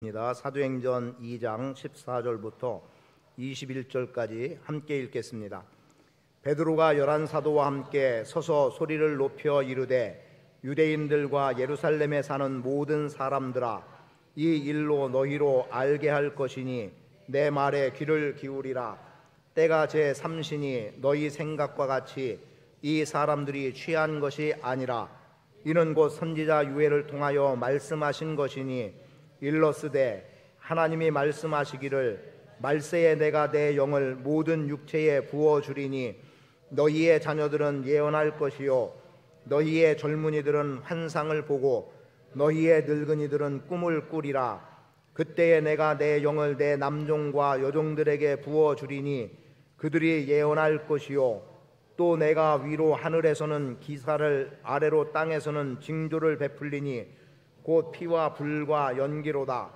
사도행전 2장 14절부터 21절까지 함께 읽겠습니다. 베드로가 11사도와 함께 서서 소리를 높여 이르되 유대인들과 예루살렘에 사는 모든 사람들아, 이 일로 너희로 알게 할 것이니 내 말에 귀를 기울이라. 때가 제 삼시니 너희 생각과 같이 이 사람들이 취한 것이 아니라 이는 곧 선지자 유엘을 통하여 말씀하신 것이니 일러스되 하나님이 말씀하시기를 말세에 내가 내 영을 모든 육체에 부어주리니 너희의 자녀들은 예언할 것이요 너희의 젊은이들은 환상을 보고 너희의 늙은이들은 꿈을 꾸리라. 그때에 내가 내 영을 내 남종과 여종들에게 부어주리니 그들이 예언할 것이요 또 내가 위로 하늘에서는 기사를 아래로 땅에서는 징조를 베풀리니 곧 피와 불과 연기로다.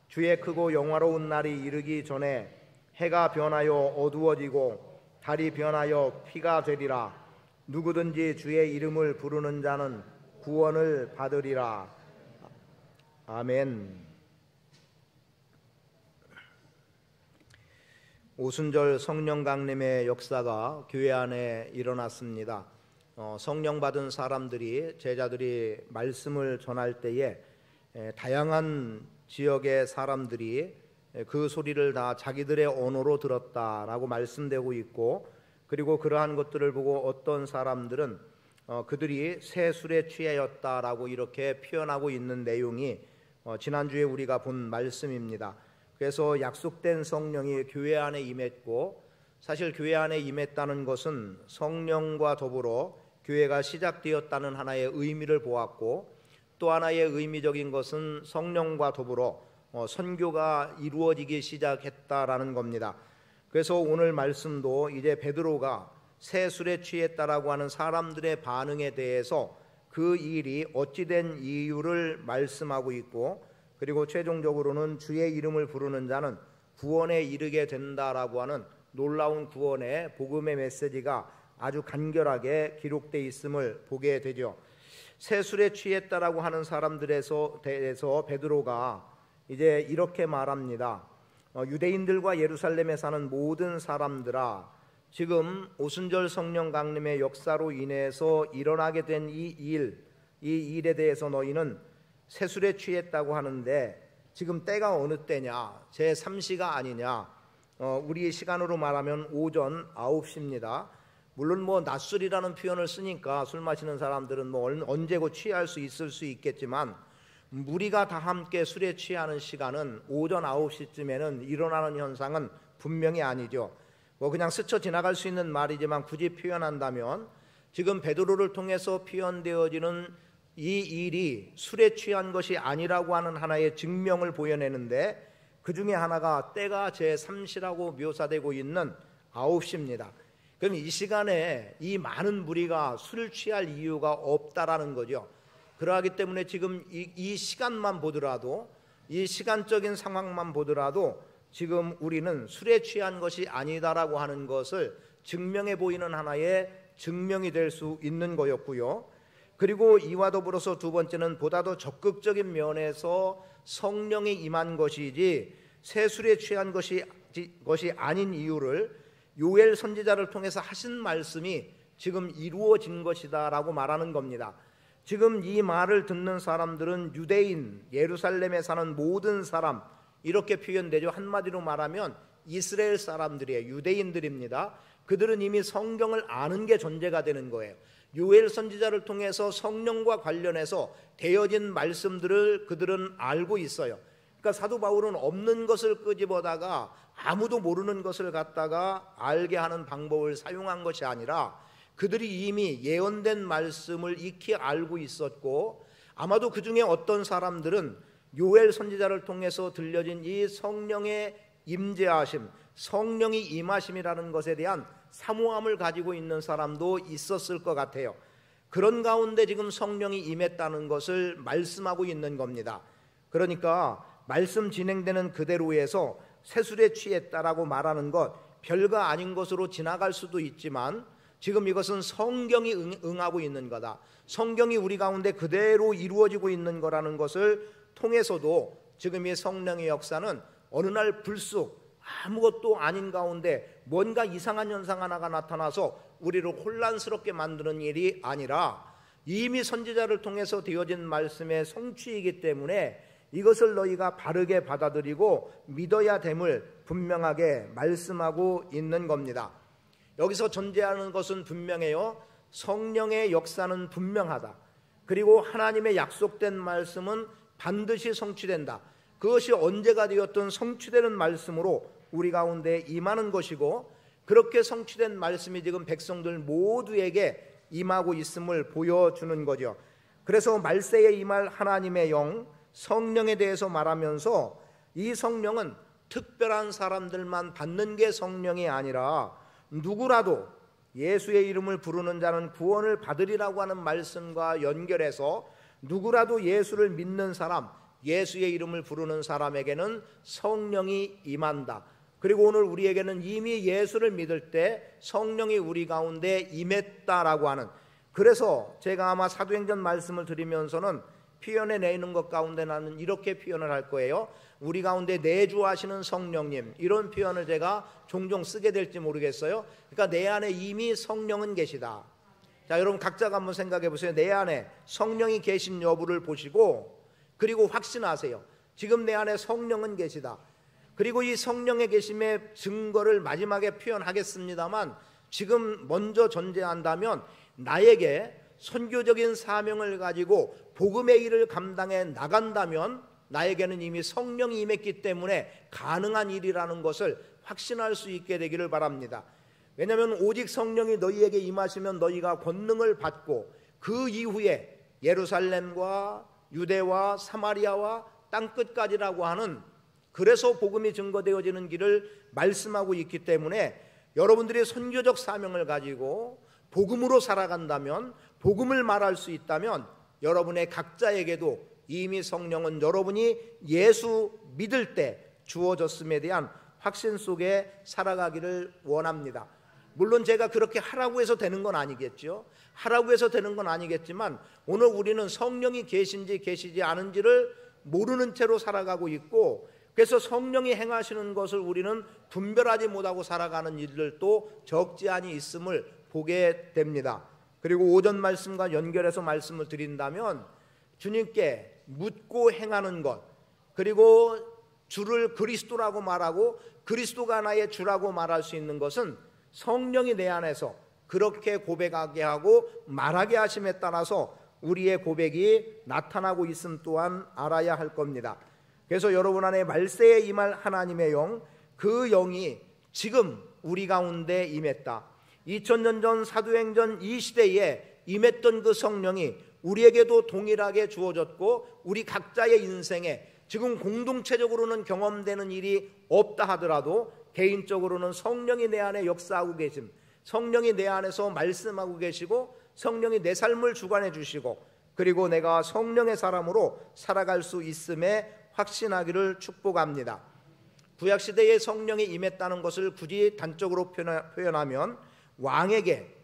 주의 크고 영화로운 날이 이르기 전에 해가 변하여 어두워지고 달이 변하여 피가 되리라. 누구든지 주의 이름을 부르는 자는 구원을 받으리라. 아멘. 오순절 성령 강림의 역사가 교회 안에 일어났습니다. 성령 받은 사람들이, 제자들이 말씀을 전할 때에 다양한 지역의 사람들이 그 소리를 다 자기들의 언어로 들었다라고 말씀되고 있고, 그리고 그러한 것들을 보고 어떤 사람들은 그들이 새 술에 취하였다라고 이렇게 표현하고 있는 내용이 지난주에 우리가 본 말씀입니다. 그래서 약속된 성령이 교회 안에 임했고, 사실 교회 안에 임했다는 것은 성령과 더불어 교회가 시작되었다는 하나의 의미를 보았고, 또 하나의 의미적인 것은 성령과 더불어 선교가 이루어지기 시작했다라는 겁니다. 그래서 오늘 말씀도 이제 베드로가 새 술에 취했다라고 하는 사람들의 반응에 대해서 그 일이 어찌된 이유를 말씀하고 있고, 그리고 최종적으로는 주의 이름을 부르는 자는 구원에 이르게 된다라고 하는 놀라운 구원의 복음의 메시지가 아주 간결하게 기록되어 있음을 보게 되죠. 새 술에 취했다라고 하는 사람들에서 대해서 베드로가 이제 이렇게 말합니다. 유대인들과 예루살렘에 사는 모든 사람들아, 지금 오순절 성령 강림의 역사로 인해서 일어나게 된 이 일에 대해서 너희는 새 술에 취했다고 하는데 지금 때가 어느 때냐? 제 3시가 아니냐? 우리 시간으로 말하면 오전 9시입니다. 물론 낮술이라는 표현을 쓰니까 술 마시는 사람들은 언제고 취할 수 있을 수 있겠지만, 무리가 다 함께 술에 취하는 시간은 오전 9시쯤에는 일어나는 현상은 분명히 아니죠. 그냥 스쳐 지나갈 수 있는 말이지만 굳이 표현한다면 지금 베드로를 통해서 표현되어지는 이 일이 술에 취한 것이 아니라고 하는 하나의 증명을 보여내는데, 그 중에 하나가 때가 제3시라고 묘사되고 있는 9시입니다. 그럼 이 시간에 이 많은 무리가 술을 취할 이유가 없다라는 거죠. 그러하기 때문에 지금 이 시간만 보더라도, 이 시간적인 상황만 보더라도 지금 우리는 술에 취한 것이 아니다라고 하는 것을 증명해 보이는 하나의 증명이 될 수 있는 거였고요. 그리고 이와 더불어서 두 번째는 보다 더 적극적인 면에서 성령이 임한 것이지 새 술에 취한 것이 아닌 이유를 요엘 선지자를 통해서 하신 말씀이 지금 이루어진 것이다 라고 말하는 겁니다. 지금 이 말을 듣는 사람들은 유대인, 예루살렘에 사는 모든 사람, 이렇게 표현되죠. 한마디로 말하면 이스라엘 사람들이에요. 유대인들입니다. 그들은 이미 성경을 아는 게 전제가 되는 거예요. 요엘 선지자를 통해서 성령과 관련해서 되어진 말씀들을 그들은 알고 있어요. 그러니까 사도 바울은 없는 것을 끄집어다가 아무도 모르는 것을 갖다가 알게 하는 방법을 사용한 것이 아니라, 그들이 이미 예언된 말씀을 익히 알고 있었고, 아마도 그 중에 어떤 사람들은 요엘 선지자를 통해서 들려진 이 성령의 임재하심, 성령이 임하심이라는 것에 대한 사모함을 가지고 있는 사람도 있었을 것 같아요. 그런 가운데 지금 성령이 임했다는 것을 말씀하고 있는 겁니다. 그러니까 말씀 진행되는 그대로에서 새술에 취했다라고 말하는 것 별거 아닌 것으로 지나갈 수도 있지만, 지금 이것은 성경이 응하고 있는 거다, 성경이 우리 가운데 그대로 이루어지고 있는 거라는 것을 통해서도 지금 이 성령의 역사는 어느 날 불쑥 아무것도 아닌 가운데 뭔가 이상한 현상 하나가 나타나서 우리를 혼란스럽게 만드는 일이 아니라 이미 선지자를 통해서 되어진 말씀의 성취이기 때문에 이것을 너희가 바르게 받아들이고 믿어야 됨을 분명하게 말씀하고 있는 겁니다. 여기서 전제하는 것은 분명해요. 성령의 역사는 분명하다. 그리고 하나님의 약속된 말씀은 반드시 성취된다. 그것이 언제가 되었든 성취되는 말씀으로 우리 가운데 임하는 것이고, 그렇게 성취된 말씀이 지금 백성들 모두에게 임하고 있음을 보여주는 거죠. 그래서 말세에 임할 하나님의 영, 성령에 대해서 말하면서 이 성령은 특별한 사람들만 받는 게 성령이 아니라 누구라도 예수의 이름을 부르는 자는 구원을 받으리라고 하는 말씀과 연결해서 누구라도 예수를 믿는 사람, 예수의 이름을 부르는 사람에게는 성령이 임한다. 그리고 오늘 우리에게는 이미 예수를 믿을 때 성령이 우리 가운데 임했다라고 하는, 그래서 제가 아마 사도행전 말씀을 드리면서는 표현해내는 것 가운데 나는 이렇게 표현을 할 거예요. 우리 가운데 내주하시는 성령님, 이런 표현을 제가 종종 쓰게 될지 모르겠어요. 그러니까 내 안에 이미 성령은 계시다. 자, 여러분 각자가 한번 생각해 보세요. 내 안에 성령이 계신 여부를 보시고, 그리고 확신하세요. 지금 내 안에 성령은 계시다. 그리고 이 성령의 계심의 증거를 마지막에 표현하겠습니다만, 지금 먼저 전제한다면 나에게 선교적인 사명을 가지고 복음의 일을 감당해 나간다면 나에게는 이미 성령이 임했기 때문에 가능한 일이라는 것을 확신할 수 있게 되기를 바랍니다. 왜냐하면 오직 성령이 너희에게 임하시면 너희가 권능을 받고 그 이후에 예루살렘과 유대와 사마리아와 땅끝까지라고 하는, 그래서 복음이 증거되어지는 길을 말씀하고 있기 때문에 여러분들이 선교적 사명을 가지고 복음으로 살아간다면, 복음을 말할 수 있다면 여러분의 각자에게도 이미 성령은 여러분이 예수 믿을 때 주어졌음에 대한 확신 속에 살아가기를 원합니다. 물론 제가 그렇게 하라고 해서 되는 건 아니겠죠. 하라고 해서 되는 건 아니겠지만 오늘 우리는 성령이 계신지 계시지 않은지를 모르는 채로 살아가고 있고, 그래서 성령이 행하시는 것을 우리는 분별하지 못하고 살아가는 일들도 적지 않이 있음을 보게 됩니다. 그리고 오전 말씀과 연결해서 말씀을 드린다면 주님께 묻고 행하는 것, 그리고 주를 그리스도라고 말하고 그리스도가 나의 주라고 말할 수 있는 것은 성령이 내 안에서 그렇게 고백하게 하고 말하게 하심에 따라서 우리의 고백이 나타나고 있음 또한 알아야 할 겁니다. 그래서 여러분 안에 말세에 임할 하나님의 영, 그 영이 지금 우리 가운데 임했다. 2000년 전 사도행전 이 시대에 임했던 그 성령이 우리에게도 동일하게 주어졌고, 우리 각자의 인생에 지금 공동체적으로는 경험되는 일이 없다 하더라도 개인적으로는 성령이 내 안에 역사하고 계심, 성령이 내 안에서 말씀하고 계시고 성령이 내 삶을 주관해 주시고, 그리고 내가 성령의 사람으로 살아갈 수 있음에 확신하기를 축복합니다. 구약시대에 성령이 임했다는 것을 굳이 단적으로 표현하면 왕에게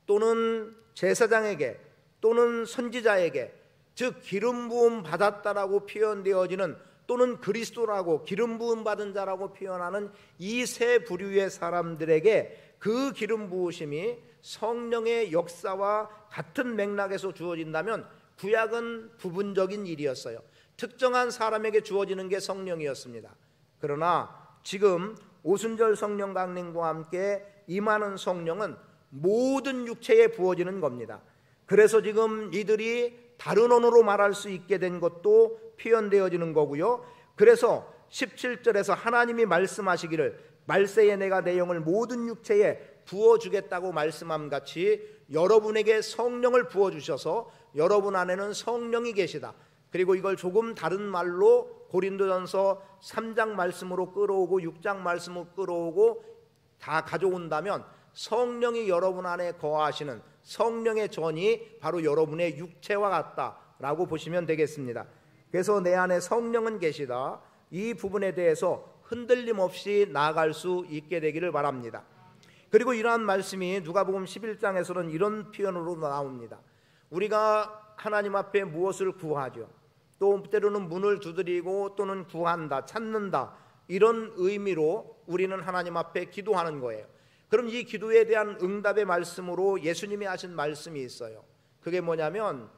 또는 제사장에게 또는 선지자에게, 즉 기름 부음 받았다라고 표현되어지는, 또는 그리스도라고 기름 부음 받은 자라고 표현하는 이 세 부류의 사람들에게 그 기름 부으심이 성령의 역사와 같은 맥락에서 주어진다면 구약은 부분적인 일이었어요. 특정한 사람에게 주어지는 게 성령이었습니다. 그러나 지금 오순절 성령 강림과 함께 임하는 성령은 모든 육체에 부어지는 겁니다. 그래서 지금 이들이 다른 언어로 말할 수 있게 된 것도 표현되어지는 거고요. 그래서 17절에서 하나님이 말씀하시기를 말세에 내가 내 영을 모든 육체에 부어주겠다고 말씀함 같이 여러분에게 성령을 부어주셔서 여러분 안에는 성령이 계시다. 그리고 이걸 조금 다른 말로 고린도전서 3장 말씀으로 끌어오고 6장 말씀으로 끌어오고 다 가져온다면 성령이 여러분 안에 거하시는 성령의 전이 바로 여러분의 육체와 같다라고 보시면 되겠습니다. 그래서 내 안에 성령은 계시다. 이 부분에 대해서 흔들림 없이 나아갈 수 있게 되기를 바랍니다. 그리고 이러한 말씀이 누가복음 11장에서는 이런 표현으로 나옵니다. 우리가 하나님 앞에 무엇을 구하죠? 또 때로는 문을 두드리고 또는 구한다, 찾는다, 이런 의미로 우리는 하나님 앞에 기도하는 거예요. 그럼 이 기도에 대한 응답의 말씀으로 예수님이 하신 말씀이 있어요. 그게 뭐냐면,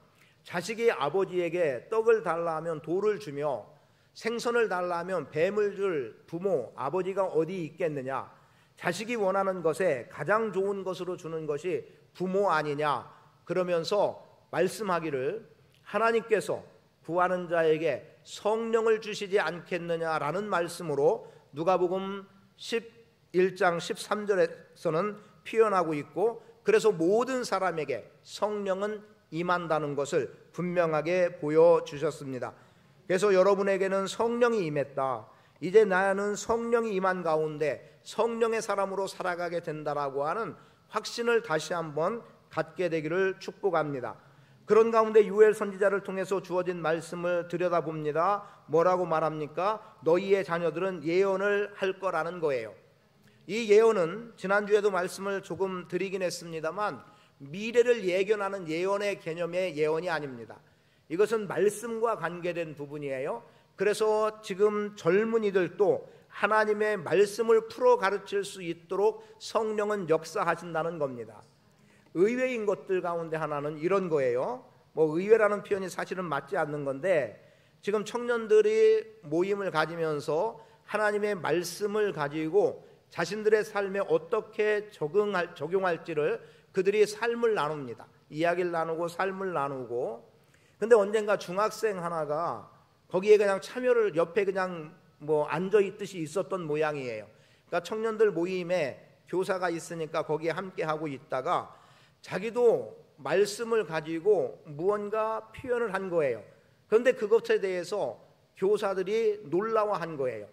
자식이 아버지에게 떡을 달라 하면 돌을 주며 생선을 달라 하면 뱀을 줄 부모, 아버지가 어디 있겠느냐. 자식이 원하는 것에 가장 좋은 것으로 주는 것이 부모 아니냐. 그러면서 말씀하기를, 하나님께서 구하는 자에게 성령을 주시지 않겠느냐라는 말씀으로 누가복음 11장 13절에서는 표현하고 있고, 그래서 모든 사람에게 성령은 임한다는 것을 분명하게 보여주셨습니다. 그래서 여러분에게는 성령이 임했다, 이제 나는 성령이 임한 가운데 성령의 사람으로 살아가게 된다라고 하는 확신을 다시 한번 갖게 되기를 축복합니다. 그런 가운데 요엘 선지자를 통해서 주어진 말씀을 들여다봅니다. 뭐라고 말합니까? 너희의 자녀들은 예언을 할 거라는 거예요. 이 예언은 지난주에도 말씀을 조금 드리긴 했습니다만, 미래를 예견하는 예언의 개념의 예언이 아닙니다. 이것은 말씀과 관계된 부분이에요. 그래서 지금 젊은이들도 하나님의 말씀을 풀어 가르칠 수 있도록 성령은 역사하신다는 겁니다. 의외인 것들 가운데 하나는 이런 거예요. 의외라는 표현이 사실은 맞지 않는 건데, 지금 청년들이 모임을 가지면서 하나님의 말씀을 가지고 자신들의 삶에 어떻게 적용할지를 그들이 삶을 나눕니다. 이야기를 나누고 삶을 나누고. 근데 언젠가 중학생 하나가 거기에 그냥 참여를 옆에 그냥 앉아 있듯이 있었던 모양이에요. 그러니까 청년들 모임에 교사가 있으니까 거기에 함께 하고 있다가 자기도 말씀을 가지고 무언가 표현을 한 거예요. 그런데 그것에 대해서 교사들이 놀라워한 거예요.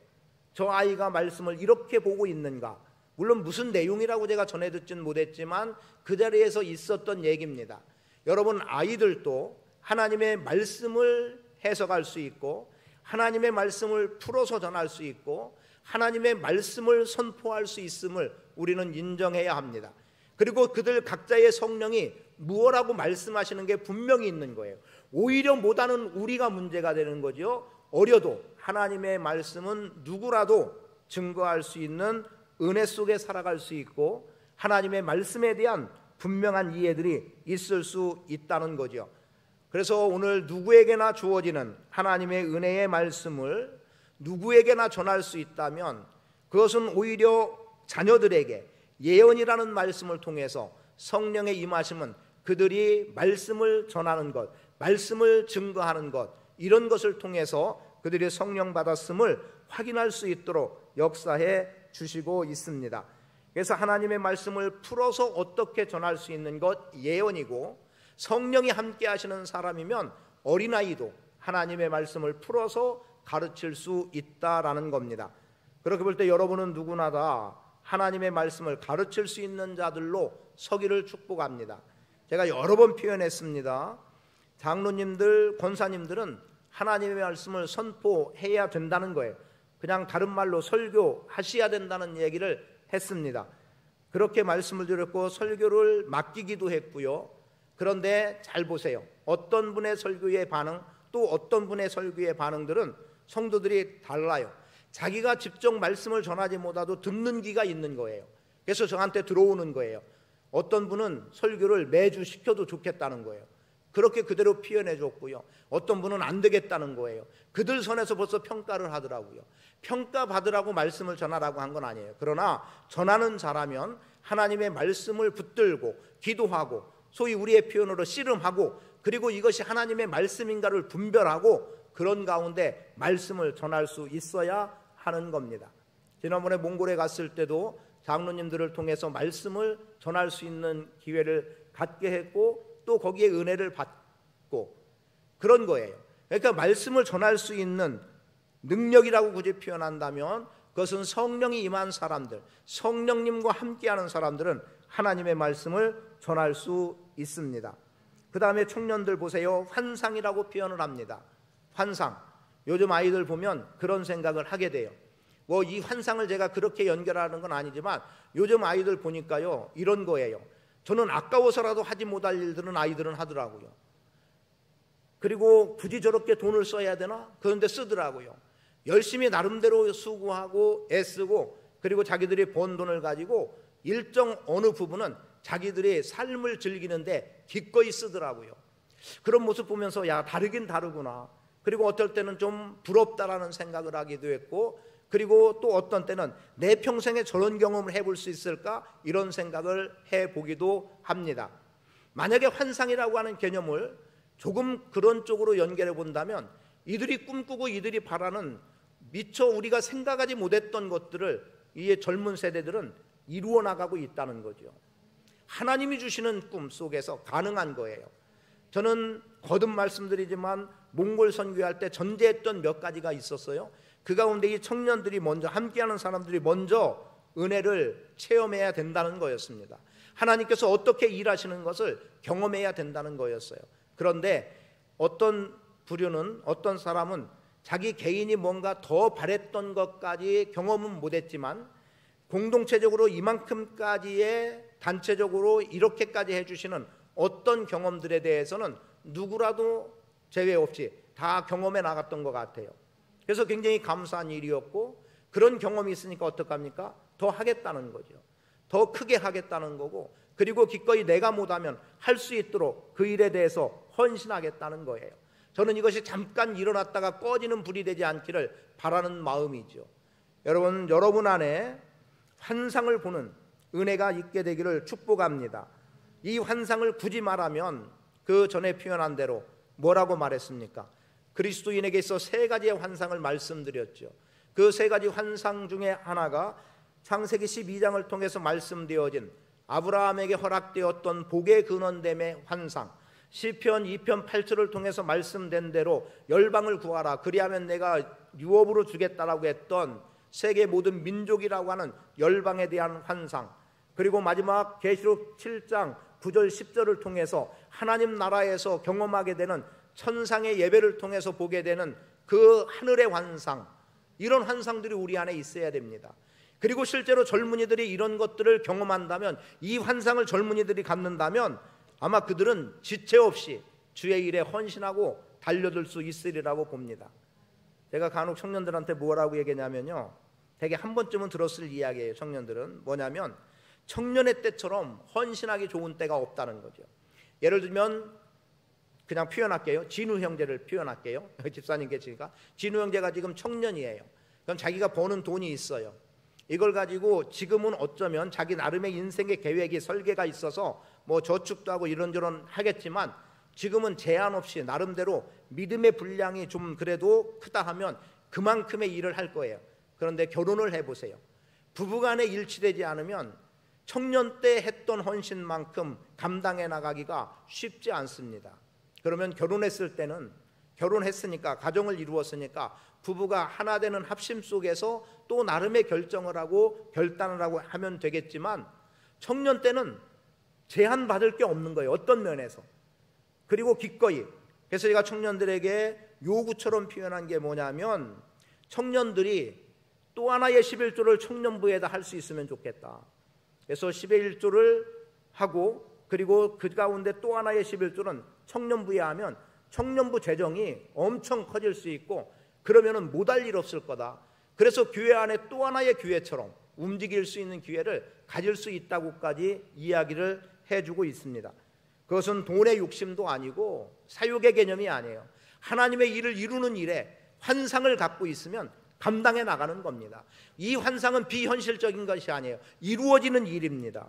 저 아이가 말씀을 이렇게 보고 있는가. 물론 무슨 내용이라고 제가 전해 듣진 못했지만 그 자리에서 있었던 얘기입니다. 여러분, 아이들도 하나님의 말씀을 해석할 수 있고, 하나님의 말씀을 풀어서 전할 수 있고, 하나님의 말씀을 선포할 수 있음을 우리는 인정해야 합니다. 그리고 그들 각자의 성령이 무엇라고 말씀하시는 게 분명히 있는 거예요. 오히려 못하는 우리가 문제가 되는 거죠. 어려도 하나님의 말씀은 누구라도 증거할 수 있는 은혜 속에 살아갈 수 있고, 하나님의 말씀에 대한 분명한 이해들이 있을 수 있다는 거죠. 그래서 오늘 누구에게나 주어지는 하나님의 은혜의 말씀을 누구에게나 전할 수 있다면, 그것은 오히려 자녀들에게 예언이라는 말씀을 통해서 성령의 임하심은 그들이 말씀을 전하는 것, 말씀을 증거하는 것, 이런 것을 통해서 그들이 성령 받았음을 확인할 수 있도록 역사해 주시고 있습니다. 그래서 하나님의 말씀을 풀어서 어떻게 전할 수 있는 것 예언이고, 성령이 함께 하시는 사람이면 어린아이도 하나님의 말씀을 풀어서 가르칠 수 있다라는 겁니다. 그렇게 볼 때 여러분은 누구나 다 하나님의 말씀을 가르칠 수 있는 자들로 서기를 축복합니다. 제가 여러 번 표현했습니다. 장로님들, 권사님들은 하나님의 말씀을 선포해야 된다는 거예요. 그냥 다른 말로 설교하셔야 된다는 얘기를 했습니다. 그렇게 말씀을 드렸고 설교를 맡기기도 했고요. 그런데 잘 보세요. 어떤 분의 설교의 반응, 또 어떤 분의 설교의 반응들은 성도들이 달라요. 자기가 직접 말씀을 전하지 못하도 듣는 귀가 있는 거예요. 그래서 저한테 들어오는 거예요. 어떤 분은 설교를 매주 시켜도 좋겠다는 거예요. 그렇게 그대로 표현해 줬고요. 어떤 분은 안 되겠다는 거예요. 그들 선에서 벌써 평가를 하더라고요. 평가받으라고 말씀을 전하라고 한 건 아니에요. 그러나 전하는 자라면 하나님의 말씀을 붙들고 기도하고, 소위 우리의 표현으로 씨름하고, 그리고 이것이 하나님의 말씀인가를 분별하고, 그런 가운데 말씀을 전할 수 있어야 하는 겁니다. 지난번에 몽골에 갔을 때도 장로님들을 통해서 말씀을 전할 수 있는 기회를 갖게 했고, 또 거기에 은혜를 받고, 그런 거예요. 그러니까 말씀을 전할 수 있는 능력이라고 굳이 표현한다면 그것은 성령이 임한 사람들, 성령님과 함께하는 사람들은 하나님의 말씀을 전할 수 있습니다. 그 다음에 청년들 보세요. 환상이라고 표현을 합니다. 환상. 요즘 아이들 보면 그런 생각을 하게 돼요. 이 환상을 제가 그렇게 연결하는 건 아니지만 요즘 아이들 보니까요, 이런 거예요. 저는 아까워서라도 하지 못할 일들은 아이들은 하더라고요. 그리고 굳이 저렇게 돈을 써야 되나? 그런데 쓰더라고요. 열심히 나름대로 수고하고 애쓰고, 그리고 자기들이 번 돈을 가지고 일정 어느 부분은 자기들의 삶을 즐기는데 기꺼이 쓰더라고요. 그런 모습 보면서 야, 다르긴 다르구나. 그리고 어떨 때는 좀 부럽다라는 생각을 하기도 했고, 그리고 또 어떤 때는 내 평생에 저런 경험을 해볼 수 있을까? 이런 생각을 해보기도 합니다. 만약에 환상이라고 하는 개념을 조금 그런 쪽으로 연결해 본다면, 이들이 꿈꾸고 이들이 바라는 미처 우리가 생각하지 못했던 것들을 이 젊은 세대들은 이루어 나가고 있다는 거죠. 하나님이 주시는 꿈 속에서 가능한 거예요. 저는 거듭 말씀드리지만 몽골 선교할 때 전제했던 몇 가지가 있었어요. 그 가운데 이 청년들이 먼저, 함께하는 사람들이 먼저 은혜를 체험해야 된다는 거였습니다. 하나님께서 어떻게 일하시는 것을 경험해야 된다는 거였어요. 그런데 어떤 부류는, 어떤 사람은 자기 개인이 뭔가 더 바랬던 것까지 경험은 못했지만 공동체적으로 이만큼까지의, 단체적으로 이렇게까지 해주시는 어떤 경험들에 대해서는 누구라도 제외 없이 다 경험해 나갔던 것 같아요. 그래서 굉장히 감사한 일이었고, 그런 경험이 있으니까 어떡합니까? 더 하겠다는 거죠. 더 크게 하겠다는 거고, 그리고 기꺼이 내가 못하면 할 수 있도록 그 일에 대해서 헌신하겠다는 거예요. 저는 이것이 잠깐 일어났다가 꺼지는 불이 되지 않기를 바라는 마음이죠. 여러분 안에 환상을 보는 은혜가 있게 되기를 축복합니다. 이 환상을 굳이 말하면 그 전에 표현한 대로 뭐라고 말했습니까? 그리스도인에게 있어 세 가지의 환상을 말씀드렸죠. 그 세 가지 환상 중에 하나가 창세기 12장을 통해서 말씀되어진 아브라함에게 허락되었던 복의 근원됨의 환상, 시편 2편 8절을 통해서 말씀된 대로 열방을 구하라, 그리하면 내가 유업으로 주겠다라고 했던 세계 모든 민족이라고 하는 열방에 대한 환상, 그리고 마지막 계시록 7장 9절 10절을 통해서 하나님 나라에서 경험하게 되는 천상의 예배를 통해서 보게 되는 그 하늘의 환상, 이런 환상들이 우리 안에 있어야 됩니다. 그리고 실제로 젊은이들이 이런 것들을 경험한다면, 이 환상을 젊은이들이 갖는다면 아마 그들은 지체 없이 주의 일에 헌신하고 달려들 수 있으리라고 봅니다. 제가 간혹 청년들한테 뭐라고 얘기하냐면요, 되게 한 번쯤은 들었을 이야기예요. 청년들은 뭐냐면 청년의 때처럼 헌신하기 좋은 때가 없다는 거죠. 예를 들면 그냥 표현할게요. 진우 형제를 표현할게요. 집사님 계시니까. 진우 형제가 지금 청년이에요. 그럼 자기가 버는 돈이 있어요. 이걸 가지고 지금은 어쩌면 자기 나름의 인생의 계획이, 설계가 있어서 뭐 저축도 하고 이런저런 하겠지만, 지금은 제한 없이 나름대로 믿음의 분량이 좀 그래도 크다 하면 그만큼의 일을 할 거예요. 그런데 결혼을 해보세요. 부부간에 일치되지 않으면 청년 때 했던 헌신만큼 감당해 나가기가 쉽지 않습니다. 그러면 결혼했을 때는, 결혼했으니까, 가정을 이루었으니까 부부가 하나 되는 합심 속에서 또 나름의 결정을 하고 결단을 하고 하면 되겠지만, 청년 때는 제한받을 게 없는 거예요. 어떤 면에서. 그리고 기꺼이. 그래서 제가 청년들에게 요구처럼 표현한 게 뭐냐면, 청년들이 또 하나의 11조를 청년부에다 할 수 있으면 좋겠다. 그래서 11조를 하고, 그리고 그 가운데 또 하나의 11조는 청년부에 하면 청년부 재정이 엄청 커질 수 있고, 그러면은 못할 일 없을 거다. 그래서 교회 안에 또 하나의 교회처럼 움직일 수 있는 기회를 가질 수 있다고까지 이야기를 해주고 있습니다. 그것은 돈의 욕심도 아니고 사육의 개념이 아니에요. 하나님의 일을 이루는 일에 환상을 갖고 있으면 감당해 나가는 겁니다. 이 환상은 비현실적인 것이 아니에요. 이루어지는 일입니다.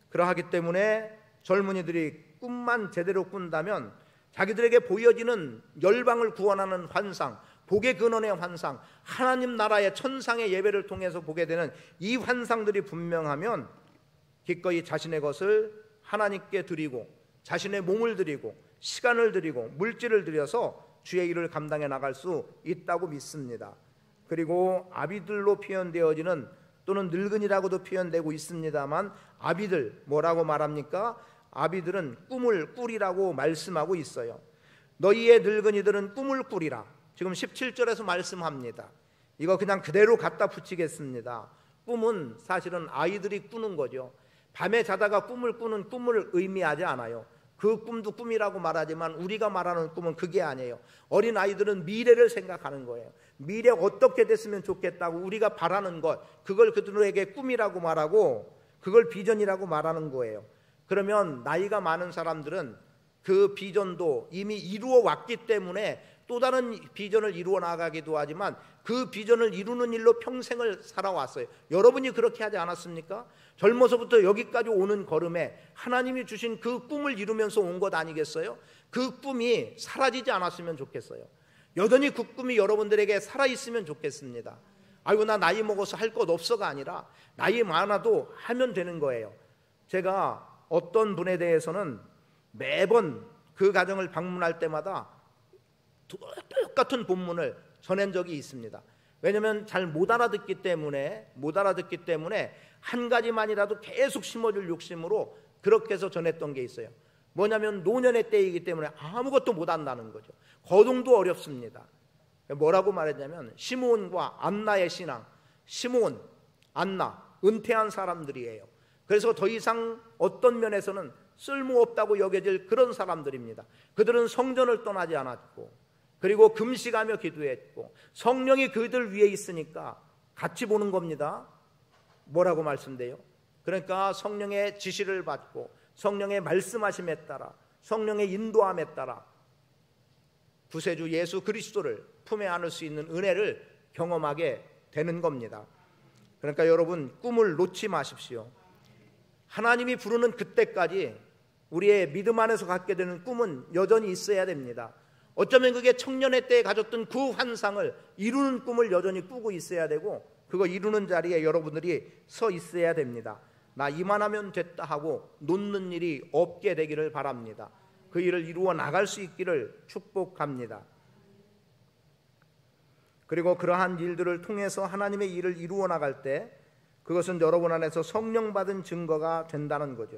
그러하기 때문에 젊은이들이 꿈만 제대로 꾼다면 자기들에게 보여지는 열방을 구원하는 환상, 복의 근원의 환상, 하나님 나라의 천상의 예배를 통해서 보게 되는 이 환상들이 분명하면 기꺼이 자신의 것을 하나님께 드리고, 자신의 몸을 드리고, 시간을 드리고, 물질을 들여서 주의 일을 감당해 나갈 수 있다고 믿습니다. 그리고 아비들로 표현되어지는, 또는 늙은이라고도 표현되고 있습니다만, 아비들 뭐라고 말합니까? 아비들은 꿈을 꾸리라고 말씀하고 있어요. 너희의 늙은이들은 꿈을 꾸리라. 지금 17절에서 말씀합니다. 이거 그냥 그대로 갖다 붙이겠습니다. 꿈은 사실은 아이들이 꾸는 거죠. 밤에 자다가 꿈을 꾸는 꿈을 의미하지 않아요. 그 꿈도 꿈이라고 말하지만 우리가 말하는 꿈은 그게 아니에요. 어린 아이들은 미래를 생각하는 거예요. 미래 어떻게 됐으면 좋겠다고 우리가 바라는 것, 그걸 그들에게 꿈이라고 말하고 그걸 비전이라고 말하는 거예요. 그러면 나이가 많은 사람들은 그 비전도 이미 이루어 왔기 때문에 또 다른 비전을 이루어 나가기도 하지만 그 비전을 이루는 일로 평생을 살아왔어요. 여러분이 그렇게 하지 않았습니까? 젊어서부터 여기까지 오는 걸음에 하나님이 주신 그 꿈을 이루면서 온 것 아니겠어요? 그 꿈이 사라지지 않았으면 좋겠어요. 여전히 그 꿈이 여러분들에게 살아있으면 좋겠습니다. 아이고 나 나이 먹어서 할 것 없어가 아니라 나이 많아도 하면 되는 거예요. 제가 어떤 분에 대해서는 매번 그 가정을 방문할 때마다 똑같은 본문을 전한 적이 있습니다. 왜냐하면 잘 못 알아듣기 때문에 한 가지만이라도 계속 심어줄 욕심으로 그렇게 해서 전했던 게 있어요. 뭐냐면 노년의 때이기 때문에 아무것도 못 한다는 거죠. 거동도 어렵습니다. 뭐라고 말했냐면 시므온과 안나의 신앙, 시므온, 안나 은퇴한 사람들이에요. 그래서 더 이상 어떤 면에서는 쓸모없다고 여겨질 그런 사람들입니다. 그들은 성전을 떠나지 않았고 그리고 금식하며 기도했고 성령이 그들 위에 있으니까 같이 보는 겁니다. 뭐라고 말씀돼요? 그러니까 성령의 지시를 받고 성령의 말씀하심에 따라 성령의 인도함에 따라 구세주 예수 그리스도를 품에 안을 수 있는 은혜를 경험하게 되는 겁니다. 그러니까 여러분 꿈을 놓지 마십시오. 하나님이 부르는 그때까지 우리의 믿음 안에서 갖게 되는 꿈은 여전히 있어야 됩니다. 어쩌면 그게 청년의 때에 가졌던 그 환상을 이루는 꿈을 여전히 꾸고 있어야 되고 그거 이루는 자리에 여러분들이 서 있어야 됩니다. 나 이만하면 됐다 하고 놓는 일이 없게 되기를 바랍니다. 그 일을 이루어 나갈 수 있기를 축복합니다. 그리고 그러한 일들을 통해서 하나님의 일을 이루어 나갈 때 그것은 여러분 안에서 성령 받은 증거가 된다는 거죠.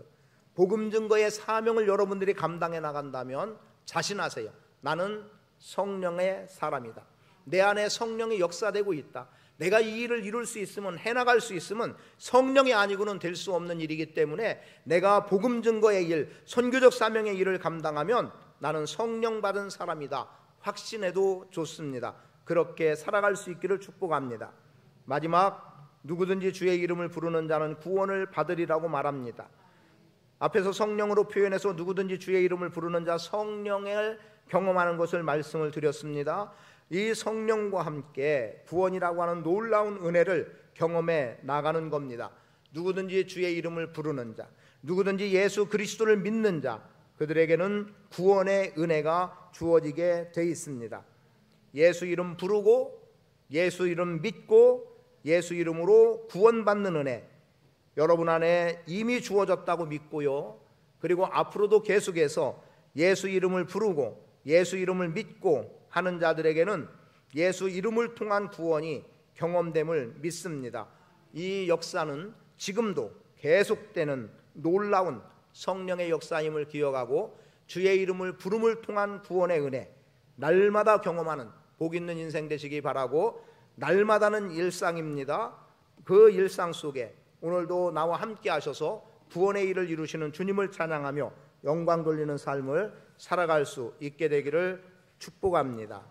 복음 증거의 사명을 여러분들이 감당해 나간다면 자신하세요. 나는 성령의 사람이다. 내 안에 성령이 역사되고 있다. 내가 이 일을 이룰 수 있으면, 해나갈 수 있으면 성령이 아니고는 될 수 없는 일이기 때문에 내가 복음 증거의 일, 선교적 사명의 일을 감당하면 나는 성령 받은 사람이다. 확신해도 좋습니다. 그렇게 살아갈 수 있기를 축복합니다. 마지막, 누구든지 주의 이름을 부르는 자는 구원을 받으리라고 말합니다. 앞에서 성령으로 표현해서 누구든지 주의 이름을 부르는 자, 성령을 경험하는 것을 말씀을 드렸습니다. 이 성령과 함께 구원이라고 하는 놀라운 은혜를 경험해 나가는 겁니다. 누구든지 주의 이름을 부르는 자, 누구든지 예수 그리스도를 믿는 자, 그들에게는 구원의 은혜가 주어지게 돼 있습니다. 예수 이름 부르고 예수 이름 믿고 예수 이름으로 구원받는 은혜, 여러분 안에 이미 주어졌다고 믿고요. 그리고 앞으로도 계속해서 예수 이름을 부르고 예수 이름을 믿고 하는 자들에게는 예수 이름을 통한 구원이 경험됨을 믿습니다. 이 역사는 지금도 계속되는 놀라운 성령의 역사임을 기억하고 주의 이름을 부름을 통한 구원의 은혜, 날마다 경험하는 복 있는 인생 되시기 바라고, 날마다는 일상입니다. 그 일상 속에 오늘도 나와 함께 하셔서 구원의 일을 이루시는 주님을 찬양하며 영광 돌리는 삶을 살아갈 수 있게 되기를 축복합니다.